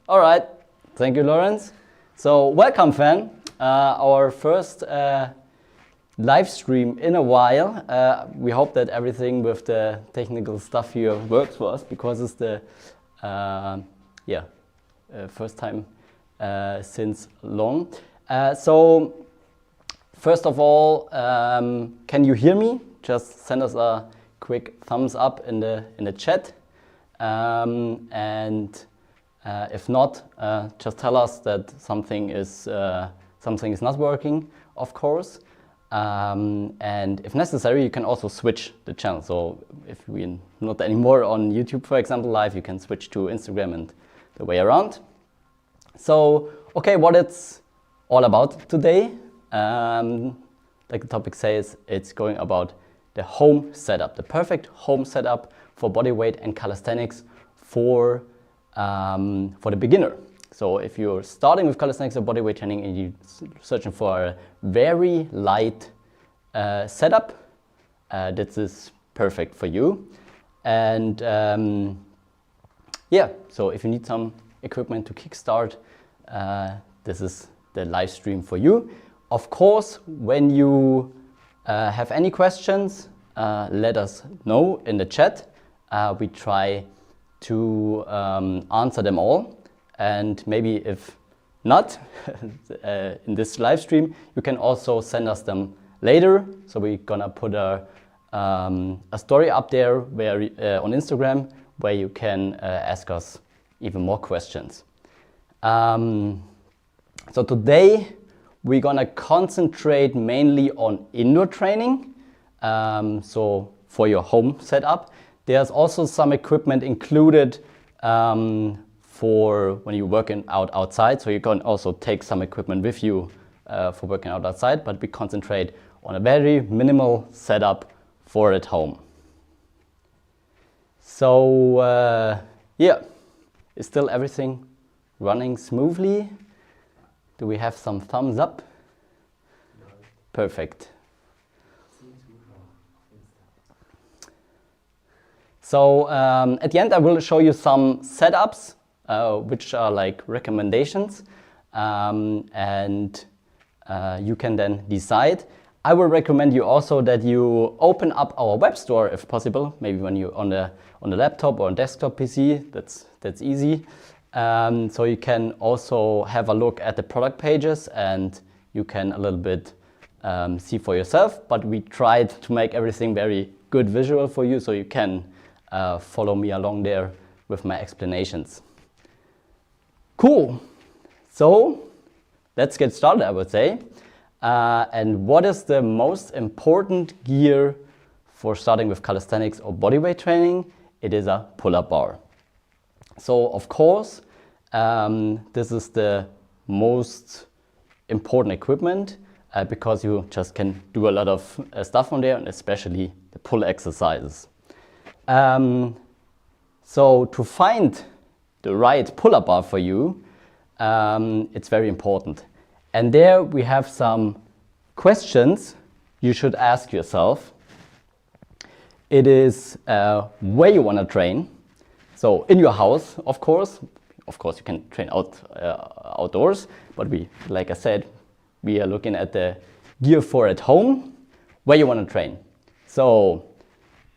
All right, thank you, Lawrence. So welcome, Fan. Our first live stream in a while. We hope that everything with the technical stuff here works for us because it's the first time since long. So first of all, can you hear me? Just send us a quick thumbs up in the chat, and if not, just tell us that something is not working, of course. And if necessary, you can also switch the channel. So if we're not anymore on YouTube, for example, live, you can switch to Instagram and the way around. So, okay, what it's all about today, like the topic says, it's going about the home setup, the perfect home setup for bodyweight and calisthenics for the beginner. So if you're starting with calisthenics or bodyweight training and you're searching for a very light setup, this is perfect for you. And so if you need some equipment to kickstart, this is the live stream for you. Of course, when you have any questions, let us know in the chat. We try to answer them all, and maybe if not in this live stream, you can also send us them later. So we're gonna put a story up there where on Instagram where you can ask us even more questions. So today we're gonna concentrate mainly on indoor training. So for your home setup, there's also some equipment included for when you're working out outside. So you can also take some equipment with you for working out outside, but we concentrate on a very minimal setup for at home. So is still everything running smoothly? Do we have some thumbs up? No. Perfect. So at the end I will show you some setups which are like recommendations, and you can then decide. I will recommend you also that you open up our web store if possible, maybe when you're on the laptop or on desktop PC, that's easy. So you can also have a look at the product pages and you can a little bit see for yourself, but we tried to make everything very good visual for you so you can follow me along there with my explanations. Cool. So let's get started, I would say. And what is the most important gear for starting with calisthenics or bodyweight training? It is a pull-up bar. So of course, this is the most important equipment because you just can do a lot of stuff on there, and especially the pull exercises. So to find the right pull-up bar for you, it's very important. And there we have some questions you should ask yourself. It is where you want to train. So in your house, of course you can train outdoors, but like I said, we are looking at the gear for at home, where you want to train. So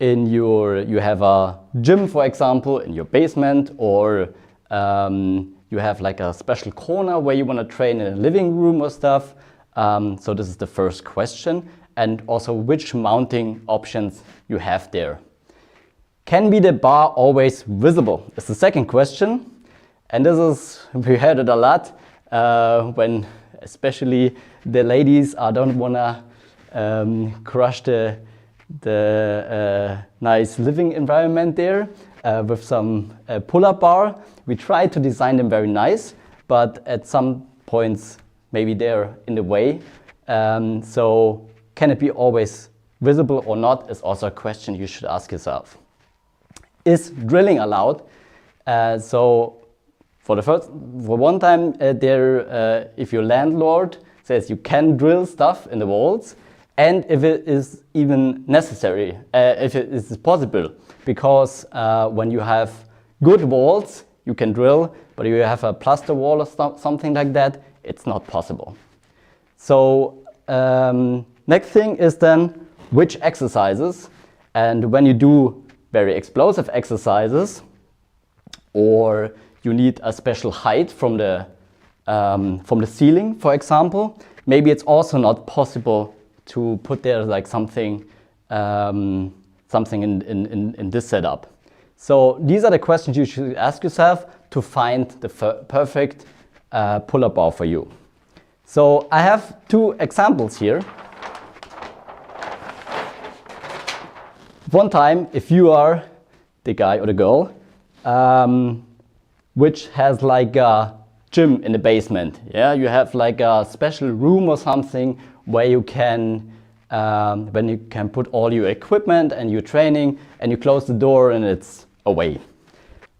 you have a gym, for example, in your basement, or you have like a special corner where you want to train in a living room or stuff. So this is the first question, and also which mounting options you have there. Can be the bar always visible? Is the second question, and we heard it a lot when especially the ladies don't wanna crush the nice living environment there with some pull-up bar. We try to design them very nice, but at some points maybe they're in the way. So can it be always visible or not is also a question you should ask yourself. Is drilling allowed? So for one time if your landlord says you can drill stuff in the walls, and if it is even necessary, if it is possible, because when you have good walls, you can drill, but if you have a plaster wall or something like that, it's not possible. So next thing is then which exercises, and when you do very explosive exercises, or you need a special height from the ceiling, for example, maybe it's also not possible to put there like something in this setup. So these are the questions you should ask yourself to find the perfect pull-up bar for you. So I have two examples here. One time, if you are the guy or the girl which has like a gym in the basement, yeah, you have like a special room or something where you can when you can put all your equipment and your training, and you close the door and it's away.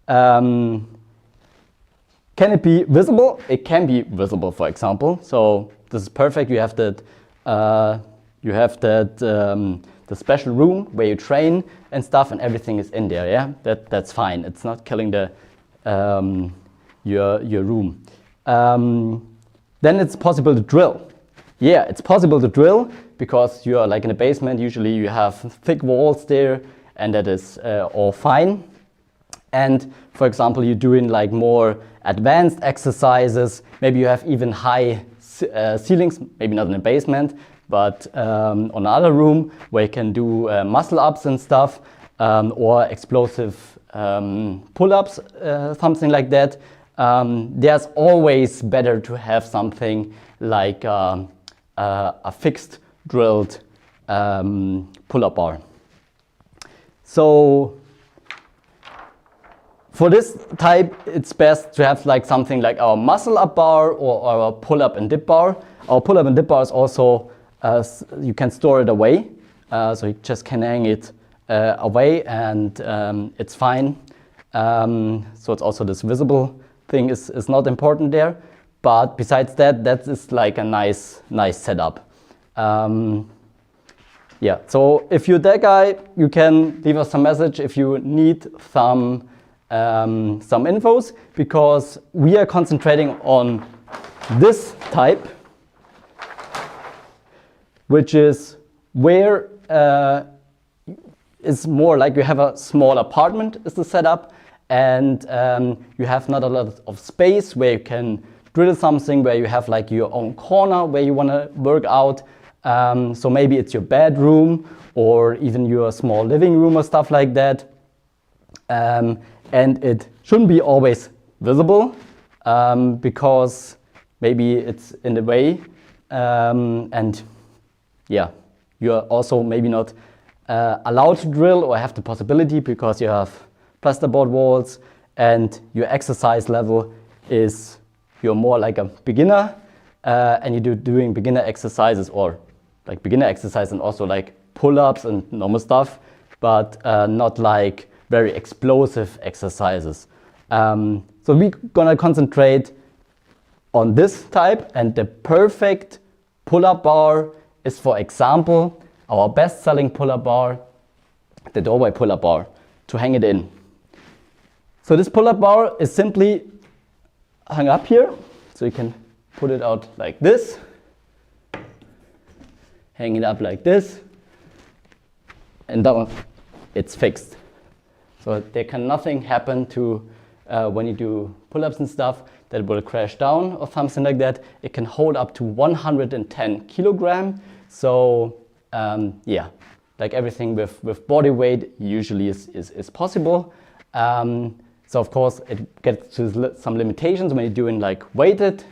Can it be visible? It can be visible, for example. So this is perfect. You have that. The special room where you train and stuff, and everything is in there. Yeah, that's fine. It's not killing the your room. Then it's possible to drill. Yeah, it's possible to drill because you are like in a basement. Usually you have thick walls there, and that is all fine. And for example, you're doing like more advanced exercises. Maybe you have even high ceilings, maybe not in a basement, but on another room where you can do muscle ups and stuff, or explosive pull-ups, something like that. There's always better to have something like a fixed drilled pull-up bar. So for this type, it's best to have like something like our muscle up bar or our pull up and dip bar. Our pull up and dip bar is also, you can store it away. So you just can hang it away, and it's fine. So it's also this visible thing is not important there. But besides that, that is like a nice setup. Yeah, so if you're that guy, you can leave us some message if you need some infos, because we are concentrating on this type, which is where it's more like you have a small apartment is the setup, and you have not a lot of space where you can drill something, where you have like your own corner where you want to work out. So maybe it's your bedroom or even your small living room or stuff like that. And it shouldn't be always visible because maybe it's in the way. And yeah, you're also maybe not allowed to drill or have the possibility because you have plasterboard walls, and your exercise level is, you're more like a beginner, and you're doing beginner exercises, or like beginner exercise and also like pull-ups and normal stuff, but not like very explosive exercises. So we're gonna concentrate on this type, and the perfect pull-up bar is, for example, our best-selling pull-up bar, the doorway pull-up bar, to hang it in. So this pull-up bar is simply hung up here, so you can put it out like this, hang it up like this, and that one, it's fixed. So there can nothing happen to when you do pull-ups and stuff that will crash down or something like that. It can hold up to 110 kilogram. So yeah, like everything with body weight usually is possible. So of course it gets to some limitations when you're doing like weighted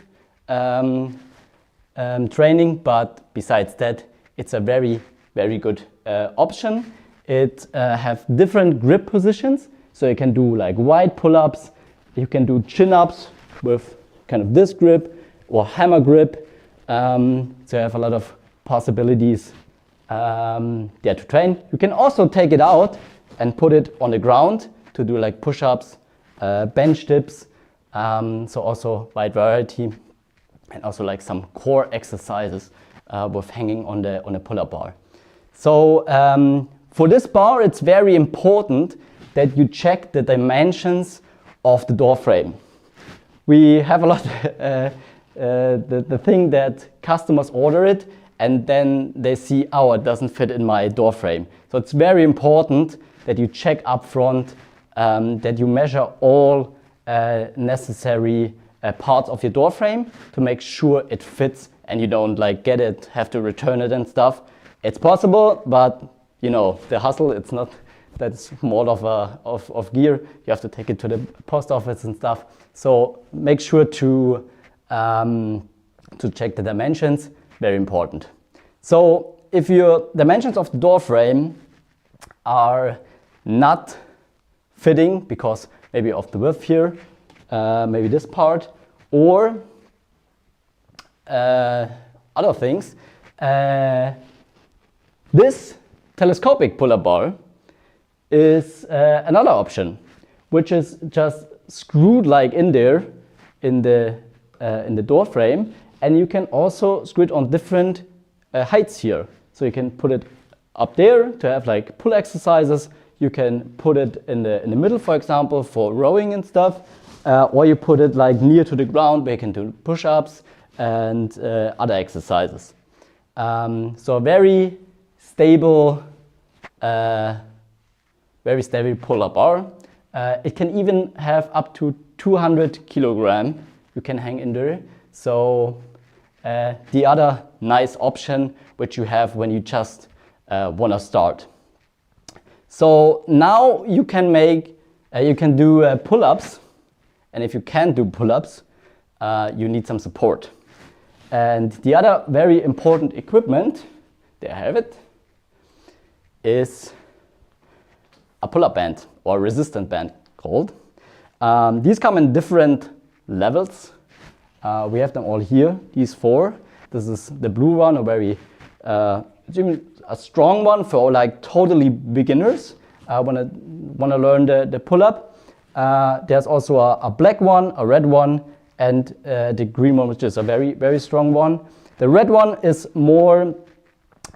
training, but besides that, it's a very, very good option. It have different grip positions, so you can do like wide pull-ups, you can do chin-ups with kind of this grip or hammer grip. So you have a lot of possibilities there to train. You can also take it out and put it on the ground to do like push-ups, bench dips, so also wide variety, and also like some core exercises with hanging on the pull-up bar. So for this bar, it's very important that you check the dimensions of the door frame. We have a lot the thing that customers order it and then they see, oh, it doesn't fit in my door frame. So it's very important that you check up front, that you measure all necessary parts of your door frame to make sure it fits and you don't like get it, have to return it and stuff. It's possible, but you know, the hustle, it's not that small of gear. You have to take it to the post office and stuff. So make sure to check the dimensions, very important. So if your dimensions of the door frame are not fitting because maybe of the width here, maybe this part, or other things, this telescopic pull-up bar is another option, which is just screwed like in there in the door frame, and you can also screw it on different heights here. So you can put it up there to have like pull exercises. You can put it in the middle, for example, for rowing and stuff, or you put it like near to the ground where you can do push-ups and other exercises. So a very stable pull-up bar. It can even have up to 200 kilogram you can hang in there. So the other nice option which you have when you just want to start. So now you can do pull-ups, and if you can't do pull-ups, you need some support. And the other very important equipment, there I have it, is a pull-up band or resistant band called. These come in different levels. We have them all here, these four. This is the blue one, a very a strong one for like totally beginners. Wanna learn the pull-up. There's also a black one, a red one, and the green one, which is a very, very strong one. The red one is more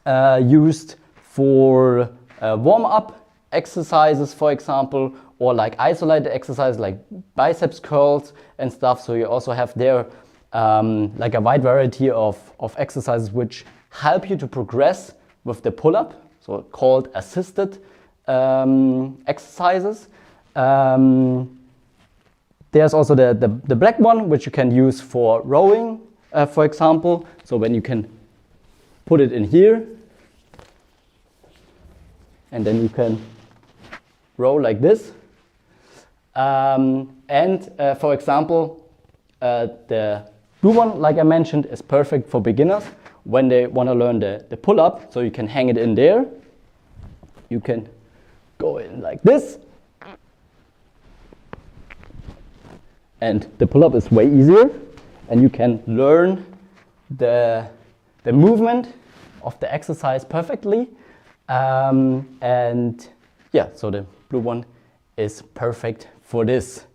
used for warm-up exercises, for example, or like isolated exercises like biceps curls and stuff. So you also have there like a wide variety of exercises which help you to progress with the pull-up, so called assisted exercises. There's also the black one, which you can use for rowing, for example. So when you can put it in here, and then you can row like this. For example, the blue one, like I mentioned, is perfect for beginners when they want to learn the pull-up. So you can hang it in there. You can go in like this. And the pull-up is way easier. And you can learn the movement of the exercise perfectly. And yeah, so the blue one is perfect for this.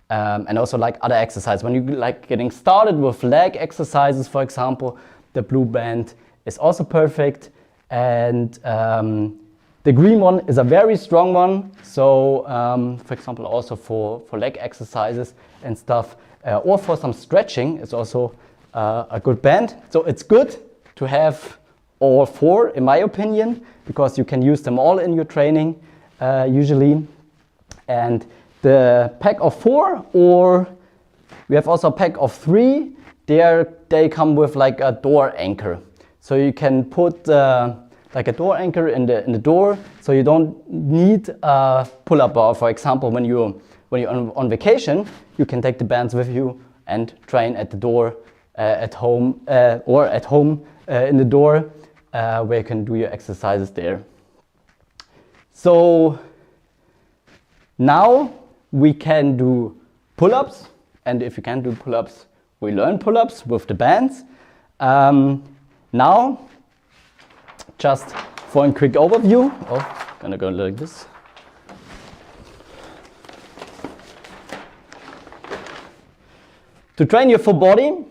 And also like other exercise. When you like getting started with leg exercises, for example, the blue band is also perfect. And the green one is a very strong one. So for example, also for leg exercises and stuff, or for some stretching, it's also a good band. So it's good to have all four, in my opinion, because you can use them all in your training usually. And the pack of 4, or we have also a pack of 3, they come with like a door anchor. So you can put like a door anchor in the door, so you don't need a pull-up bar. For example, when you're on vacation, you can take the bands with you and train at the door at home, or at home in the door, where you can do your exercises there. So now we can do pull-ups, and if you can't do pull-ups, we learn pull-ups with the bands. Now, just for a quick overview, gonna go like this. To train your full body,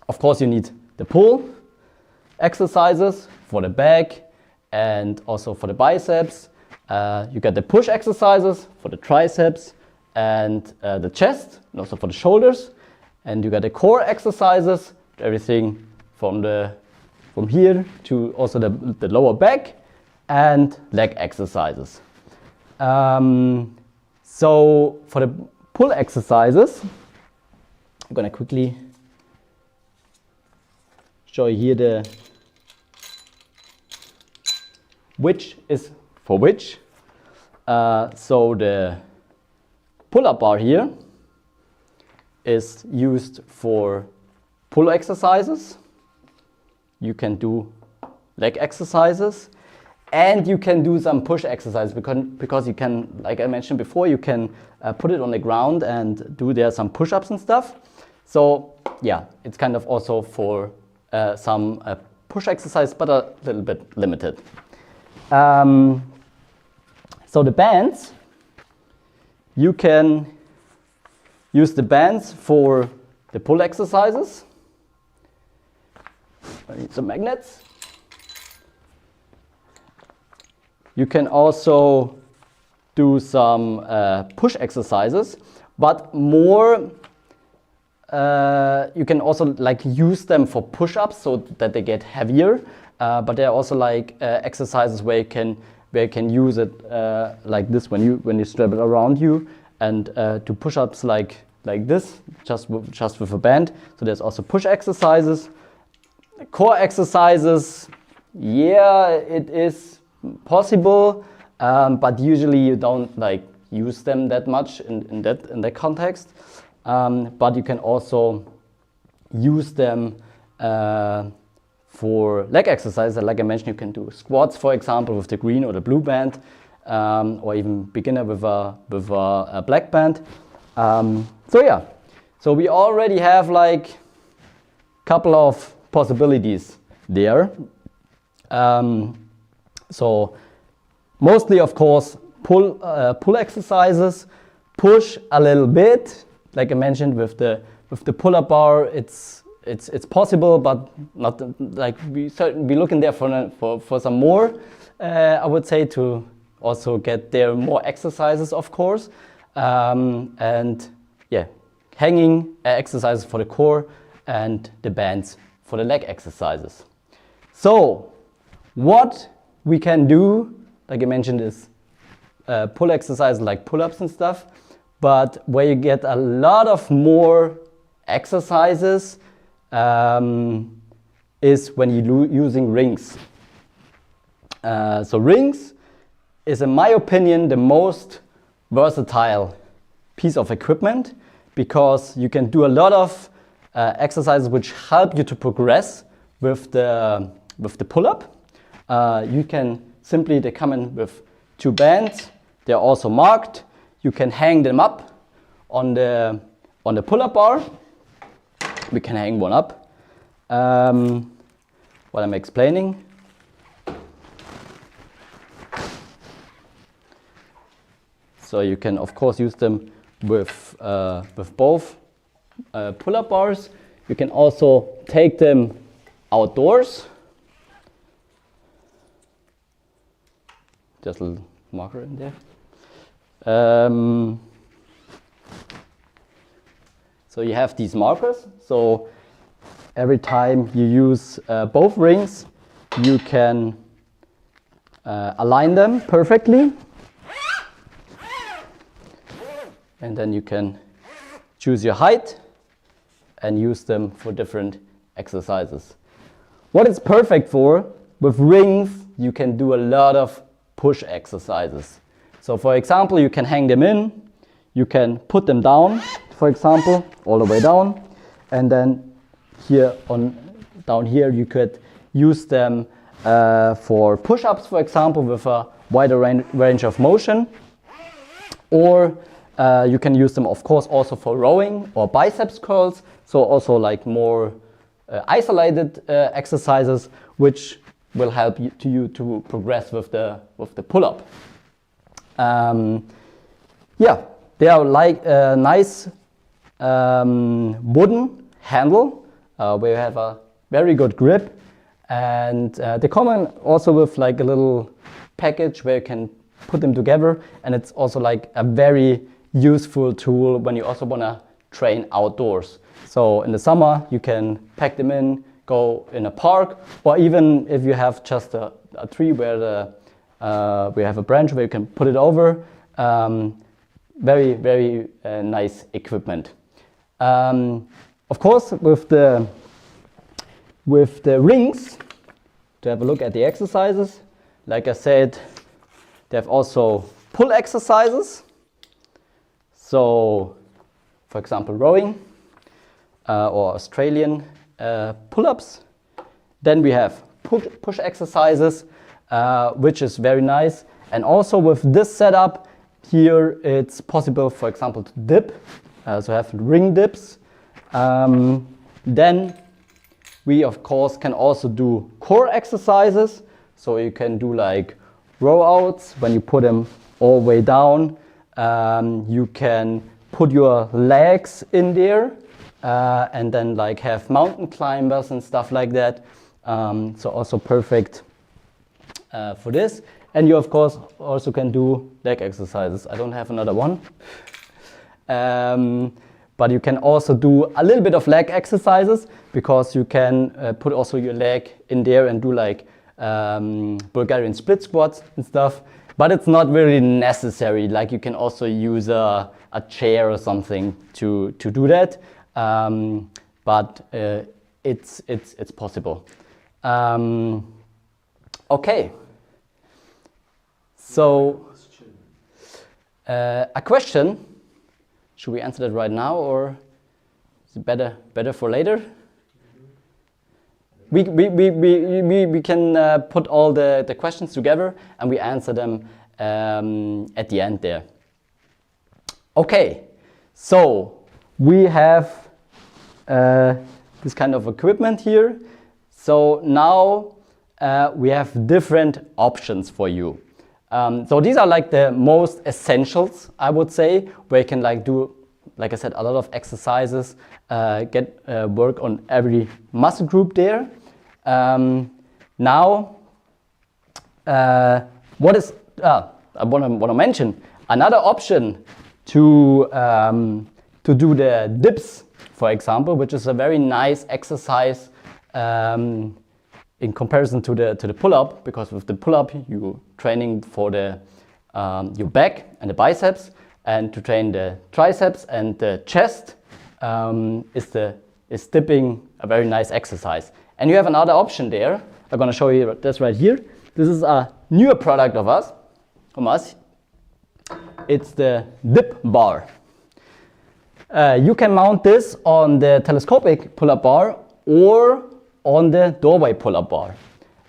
of course you need the pull exercises for the back and also for the biceps. You get the push exercises for the triceps and the chest, and also for the shoulders. And you got the core exercises, everything from here to also the lower back, and leg exercises. So for the pull exercises, I'm gonna quickly show you here the which is for which. So the pull-up bar here is used for pull exercises. You can do leg exercises, and you can do some push exercises because you can, like I mentioned before, you can put it on the ground and do there some push-ups and stuff. So yeah, it's kind of also for some push exercise, but a little bit limited. So the bands, you can use the bands for the pull exercises. I need some magnets. You can also do some push exercises, but more you can also like use them for push-ups so that they get heavier. But there are also like exercises where you can use it like this when you strap it around you, and do push-ups like this, just with a band. So there's also push exercises, core exercises. Yeah, it is possible, but usually you don't like use them that much in that context. But you can also use them for leg exercises. Like I mentioned, you can do squats, for example, with the green or the blue band, or even beginner with a black band. So yeah, so we already have like a couple of possibilities there. So mostly, of course, pull exercises, push a little bit. Like I mentioned, with the pull-up bar, it's possible, but not like we certainly be looking there for some more. I would say, to also get there more exercises, of course, and yeah, hanging exercises for the core and the bands for the leg exercises. So what we can do, like I mentioned, is pull exercises like pull-ups and stuff, but where you get a lot of more exercises is when you're using rings. So rings is, in my opinion, the most versatile piece of equipment, because you can do a lot of exercises which help you to progress with the pull-up. You can simply, they come in with 2 bands. They're also marked. You can hang them up on the pull-up bar. We can hang one up while I'm explaining. So you can, of course, use them with both pull-up bars. You can also take them outdoors. Just a little marker in there. So you have these markers. So every time you use both rings, you can align them perfectly. And then you can choose your height and use them for different exercises. What it's perfect for, with rings, you can do a lot of push exercises. So for example, you can hang them in, you can put them down, for example, all the way down, and then down here you could use them for push-ups, for example, with a wider range of motion, or you can use them, of course, also for rowing or biceps curls, so also like more isolated exercises, which will help you to progress with the pull-up. Yeah, they are like a nice wooden handle where you have a very good grip, and they come in also with like a little package where you can put them together, and it's also like a very useful tool when you also want to train outdoors. So in the summer, you can pack them in, go in a park, or even if you have just a tree where we have a branch where you can put it over. Very, very nice equipment. Of course, with the rings, to have a look at the exercises, like I said, they have also pull exercises. So, for example, rowing or Australian pull-ups. Then we have push exercises, which is very nice. And also with this setup, here it's possible, for example, to dip, so have ring dips. Then we, of course, can also do core exercises. So you can do like row outs when you put them all the way down. You can put your legs in there and then like have mountain climbers and stuff like that. So also perfect for this. And you, of course, also can do leg exercises. I don't have another one. But you can also do a little bit of leg exercises because you can put also your leg in there and do like Bulgarian split squats and stuff. But it's not really necessary. Like you can also use a chair or something to do that. But it's possible. Okay. So, a question. Should we answer that right now, or is it better for later? We can put all the questions together and we answer them at the end there. Okay, so we have this kind of equipment here. So now we have different options for you. So these are like the most essentials, I would say, where you can like do, like I said, a lot of exercises, get work on every muscle group there. Now, what is I want to mention another option to do the dips, for example, which is a very nice exercise in comparison to the pull-up, because with the pull-up you're training for the your back and the biceps, and to train the triceps and the chest is dipping a very nice exercise. And you have another option there. I'm going to show you this right here. This is a newer product of us, from us. It's the dip bar. You can mount this on the telescopic pull-up bar or on the doorway pull-up bar.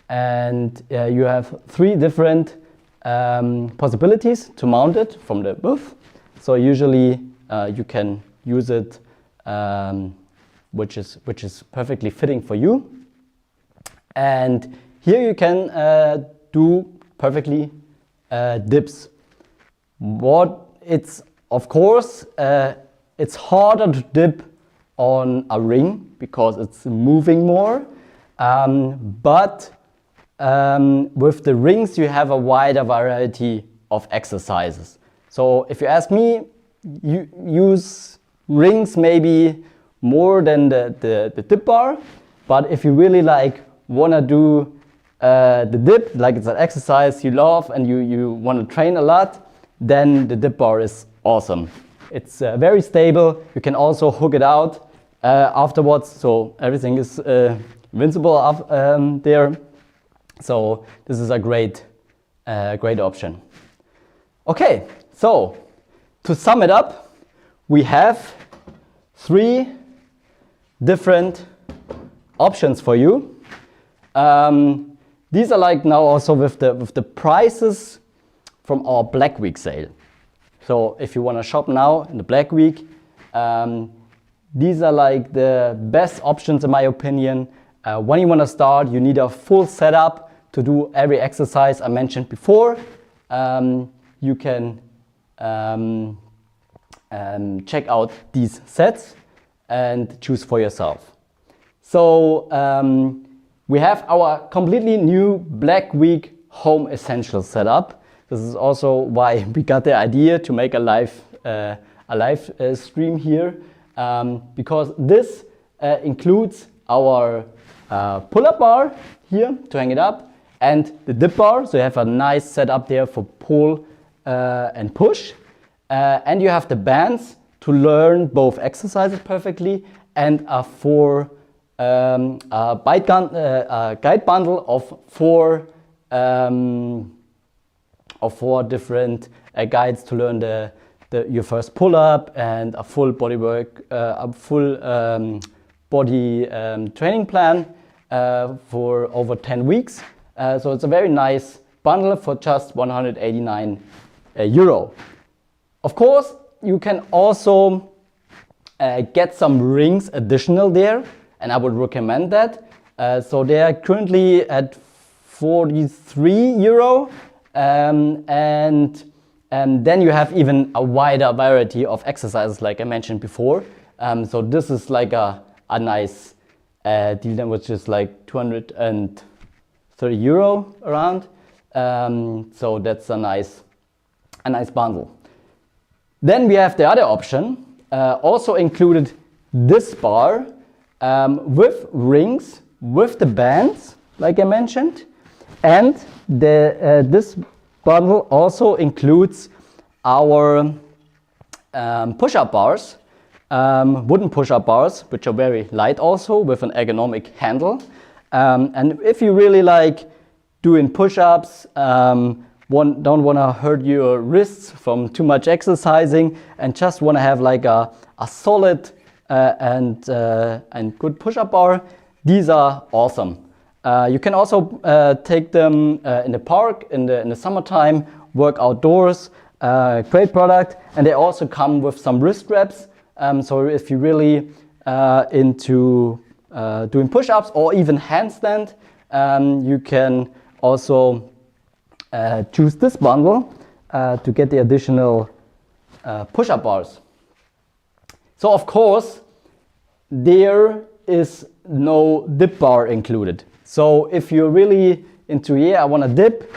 And you have 3 different possibilities to mount it from the booth. So usually you can use it which is perfectly fitting for you. And here you can do perfectly dips. Of course, it's harder to dip on a ring because it's moving more. But with the rings, you have a wider variety of exercises. So if you ask me, you use rings maybe more than the dip bar. But if you really like want to do the dip, like it's an exercise you love and you want to train a lot, then the dip bar is awesome. It's very stable. You can also hook it out afterwards, so everything is invincible up there. So this is a great option. Okay, so to sum it up, we have 3 different options for you. These are like now also with the prices from our Black Week sale. So if you want to shop now in the Black Week, these are like the best options in my opinion. When you want to start, you need a full setup to do every exercise I mentioned before. You can check out these sets and choose for yourself. So we have our completely new Black Week home essentials setup. This is also why we got the idea to make a live a live stream here, because this includes our pull-up bar here to hang it up, and the dip bar, so you have a nice setup there for pull and push, and you have the bands to learn both exercises perfectly, and a guide bundle of four different guides to learn your first pull-up, and a full body work, a full body training plan for over 10 weeks. So it's a very nice bundle for just 189 euro. Of course, you can also get some rings additional there, and I would recommend that. So they are currently at 43 euro, and then you have even a wider variety of exercises, like I mentioned before. So this is like a nice deal then, which is like 230 euro around. So that's a nice bundle. Then we have the other option, also included this bar with rings, with the bands, like I mentioned, and this bundle also includes our push-up bars, wooden push-up bars, which are very light also, with an ergonomic handle. And if you really like doing push-ups, don't want to hurt your wrists from too much exercising, and just want to have like a solid and good push-up bar, these are awesome. You can also take them in the park in the summertime, work outdoors. Great product, and they also come with some wrist straps. So if you're really into doing push-ups or even handstand, you can also choose this bundle to get the additional push-up bars. So of course, there is no dip bar included. So if you're really into, I want to dip,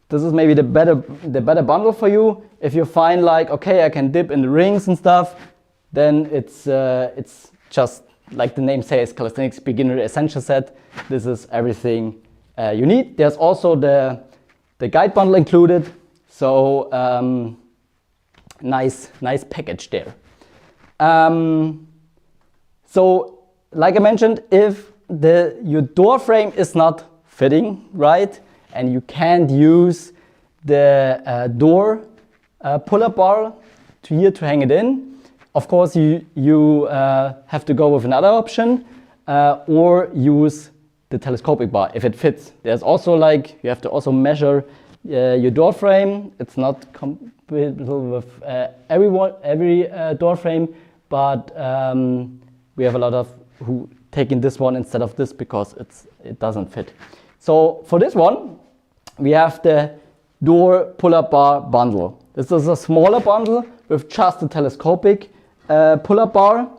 this is maybe the better bundle for you. If you find like, okay, I can dip in the rings and stuff, then it's just like the name says, Calisthenics Beginner Essential Set. This is everything you need. There's also the guide bundle included. So nice package there. So like I mentioned, if your door frame is not fitting right, and you can't use the door pull-up bar to hang it in, of course you have to go with another option, or use the telescopic bar if it fits. There's also like, you have to also measure your door frame. It's not compatible with every door frame, but we have a lot of who taking this one instead of this because it doesn't fit. So for this one, we have the door pull-up bar bundle. This is a smaller bundle with just the telescopic pull-up bar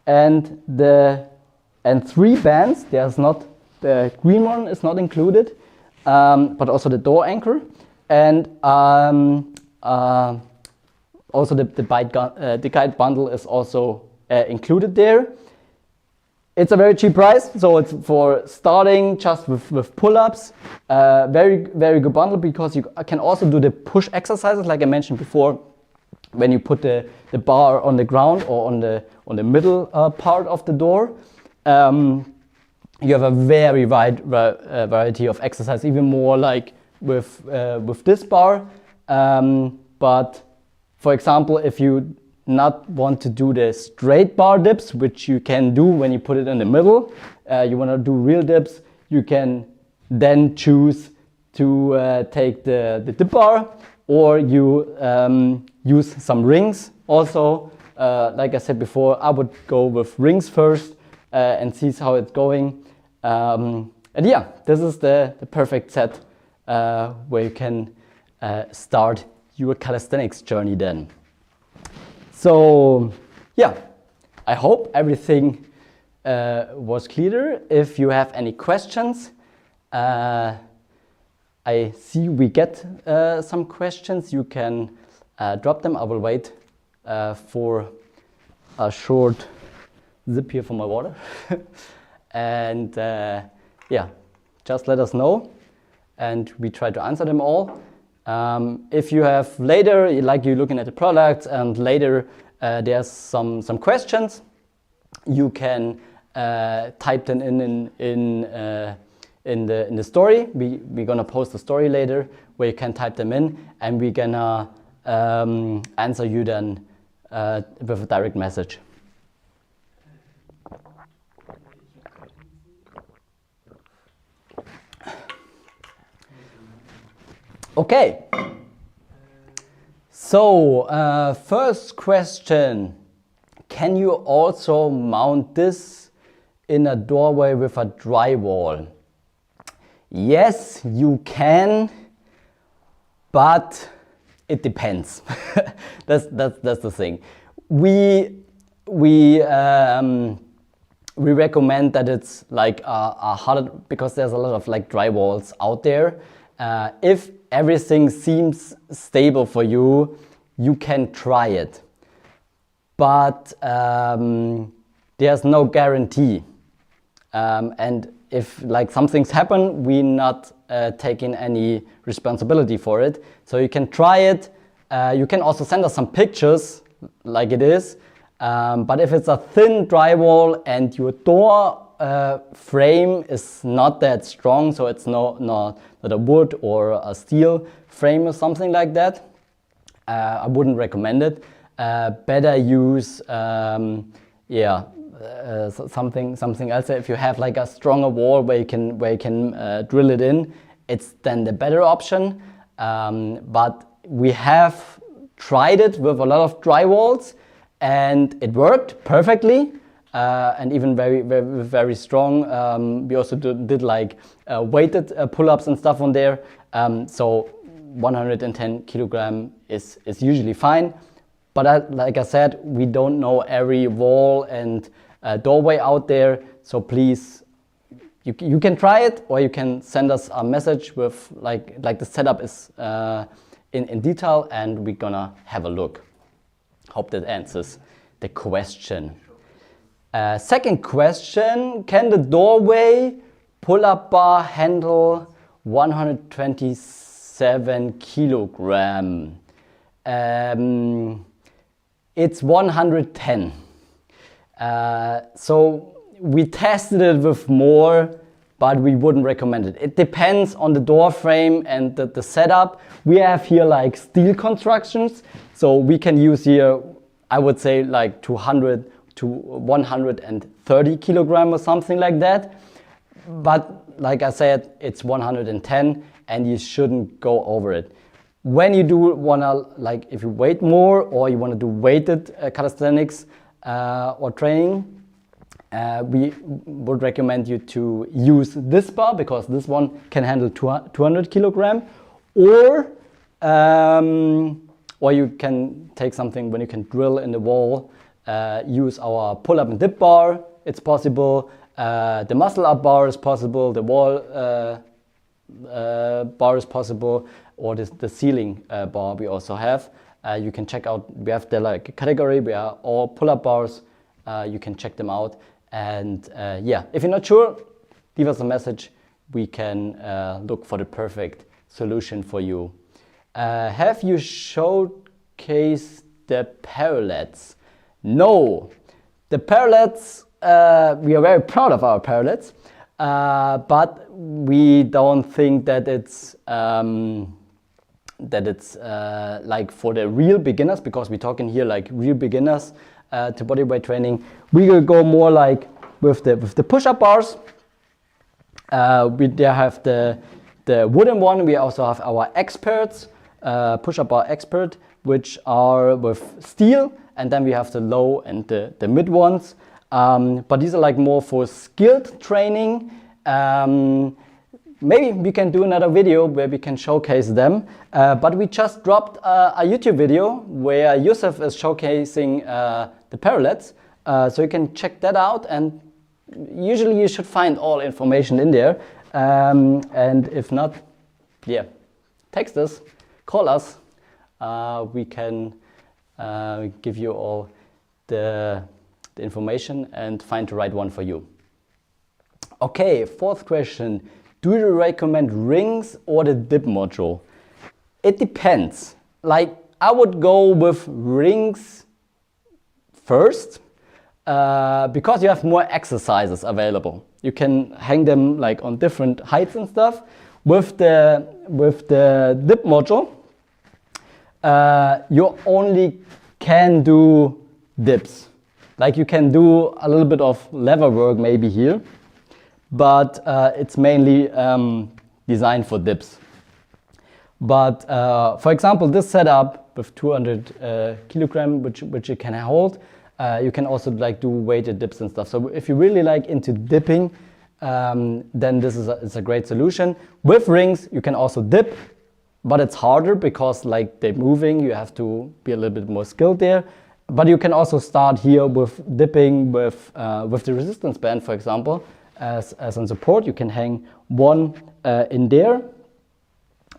and 3 bands. There's not, the green one is not included, but also the door anchor, and also the guide bundle is also included there. It's a very cheap price, so it's for starting just with pull-ups. Very good bundle, because you can also do the push exercises like I mentioned before, when you put the bar on the ground or on the middle part of the door. You have a very wide variety of exercise, even more like with this bar. But for example, if you not want to do the straight bar dips, which you can do when you put it in the middle, you want to do real dips, you can then choose to take the dip bar, or you use some rings also. Like I said before, I would go with rings first and see how it's going. And yeah, this is the perfect set where you can start your calisthenics journey then. So yeah, I hope everything was clear. If you have any questions, I see we get some questions. You can drop them. I will wait for a short zip here for my water. And yeah, just let us know and we try to answer them all. If you have later, like you're looking at the products and later there's some questions, you can type them in the story. We're gonna post a story later where you can type them in, and we're gonna answer you then with a direct message. Okay. So first question. Can you also mount this in a doorway with a drywall? Yes, you can, but it depends. that's the thing. We recommend that it's like a harder, because there's a lot of like drywalls out there. If everything seems stable for you, you can try it. But there's no guarantee. And if like some things happen, we're not taking any responsibility for it. So you can try it. You can also send us some pictures like it is. But if it's a thin drywall and your door frame is not that strong, so it's not a wood or a steel frame or something like that, I wouldn't recommend it. Better use something else. If you have like a stronger wall where you can drill it in, it's then the better option. But we have tried it with a lot of drywalls and it worked perfectly, and even very strong. We also did like weighted pull-ups and stuff on there. So 110 kilogram is usually fine. But like I said, we don't know every wall and doorway out there. So please, you can try it, or you can send us a message with like the setup is in detail, and we're gonna have a look. Hope that answers the question. Second question, can the doorway pull-up bar handle 127 kilogram? It's 110. So we tested it with more, but we wouldn't recommend it. It depends on the door frame and the setup. We have here like steel constructions, so we can use here, I would say like 200 to 130 kilogram or something like that. But like I said, it's 110 and you shouldn't go over it. When you do wanna, like if you weight more or you wanna do weighted calisthenics or training, we would recommend you to use this bar, because this one can handle 200 kilogram, or you can take something when you can drill in the wall, use our pull-up and dip bar, it's possible, the muscle-up bar is possible, the wall bar is possible, or the ceiling bar we also have. You can check out, we have the like category, we are all pull-up bars, you can check them out. And yeah, if you're not sure, leave us a message, we can look for the perfect solution for you. Have you showcased the parallettes? No, the parallettes, we are very proud of our parallettes, but we don't think that it's like for the real beginners, because we're talking here like real beginners to bodyweight training. We will go more like with the push-up bars. We there have the wooden one. We also have our experts, push-up bar expert, which are with steel, and then we have the low and the mid ones. But these are like more for skilled training. Maybe we can do another video where we can showcase them. But we just dropped a YouTube video where Yusuf is showcasing the parallettes. So you can check that out, and usually you should find all information in there. And if not, yeah, text us, call us. We can give you all the information and find the right one for you. Okay, fourth question. Do you recommend rings or the dip module? It depends. Like, I would go with rings first because you have more exercises available. You can hang them like on different heights and stuff. With the dip module, you only can do dips. Like, you can do a little bit of lever work maybe here, but it's mainly designed for dips. But for example, this setup with 200 kilogram, which you can hold, you can also like do weighted dips and stuff. So if you really like into dipping, then this is a great solution. With rings, you can also dip, but it's harder because like they're moving. You have to be a little bit more skilled there. But you can also start here with dipping with the resistance band, for example, as on support. You can hang one in there,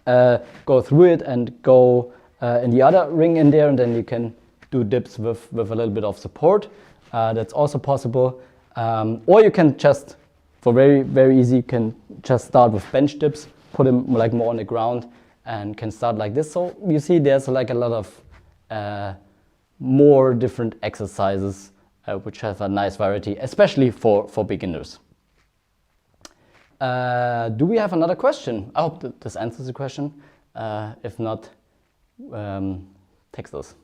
go through it and go in the other ring in there, and then you can do dips with a little bit of support. That's also possible. Or you can just, for very, very easy, you can just start with bench dips, put them like more on the ground and can start like this. So you see there's like a lot of more different exercises which have a nice variety, especially for beginners. Do we have another question? I hope that this answers the question. If not, text us.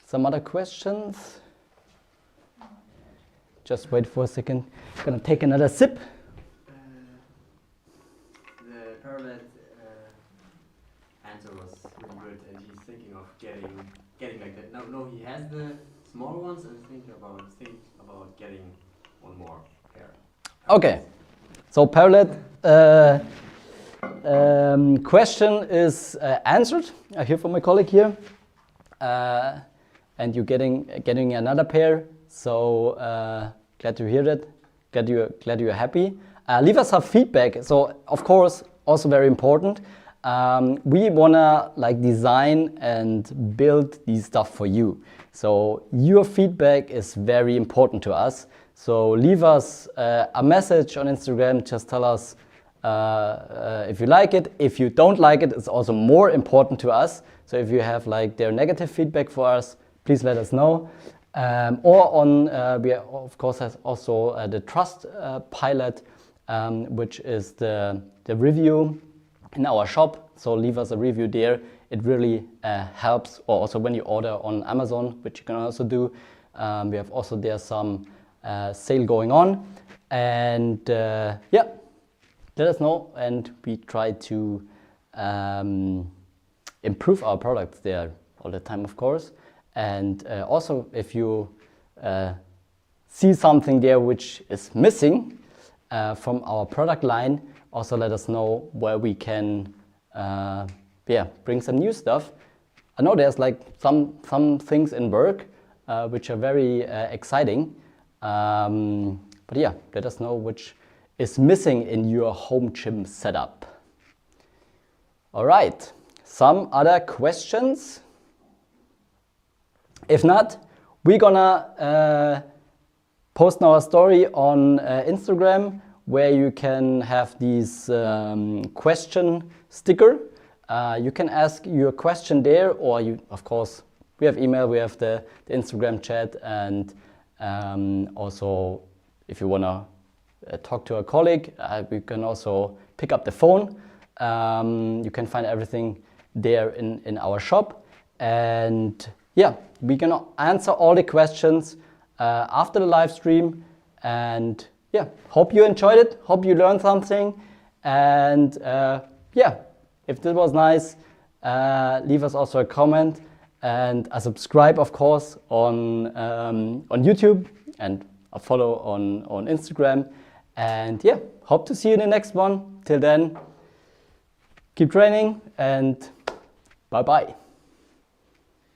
Some other questions? Just wait for a second. Gonna take another sip. The Parallel answer was really good, and he's thinking of getting like that. No, he has the small ones and think about getting one more pair. Okay, so Parallel question is answered. I hear from my colleague here, and you're getting another pair. So glad to hear that. Glad you're happy. Leave us some feedback. So of course, also very important. We wanna like design and build these stuff for you. So your feedback is very important to us. So leave us a message on Instagram. Just tell us if you like it. If you don't like it, it's also more important to us. So if you have like their negative feedback for us, please let us know. Or on, we of course have also the Trustpilot, which is the review in our shop. So leave us a review there. It really helps. Or also when you order on Amazon, which you can also do. We have also there some sale going on. And yeah, let us know. And we try to improve our products there all the time, of course. And also, if you see something there which is missing from our product line, also let us know where we can bring some new stuff. I know there's like some things in work which are very exciting. But yeah, let us know which is missing in your home gym setup. All right, some other questions? If not, we're gonna post our story on Instagram where you can have these question sticker. You can ask your question there, or you, of course, we have email, we have the Instagram chat, and also if you wanna talk to a colleague, we can also pick up the phone. You can find everything there in our shop. And yeah, we're gonna answer all the questions after the live stream. And yeah, hope you enjoyed it. Hope you learned something. And yeah, if this was nice, leave us also a comment and a subscribe, of course, on YouTube, and a follow on Instagram. And yeah, hope to see you in the next one. Till then, keep training and bye-bye.